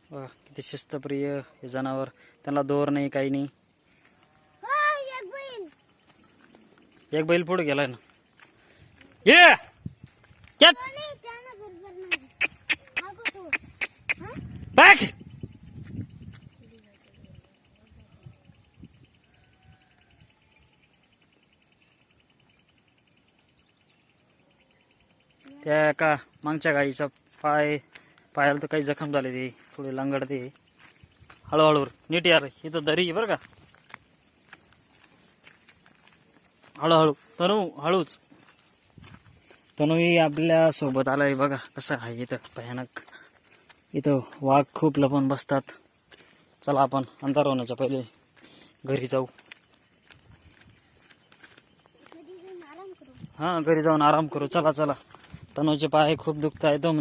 बघा किती शिस्तप्रिय हे जनावर, त्यांना दोर नाही काही नाही. एक बैल पुढे गेलाय ना. ये बॅक. त्या का मागच्या गाईचा पायाला तर काही जखम झाले, ते थोडे लंगडते. हळूहळू नीट यार, इथं दरी आहे बरं का. हळूहळू तनू, हळूच. तनूही आपल्या सोबत आलाय. बघा कसं आहे इथं भयानक. इथं वाघ खूप लपून बसतात. चला आपण अंधार होण्याच्या पहिले घरी जाऊ. हा घरी जाऊन आराम करू. चला चला. तनूचे पाय खूप दुखत आहेत.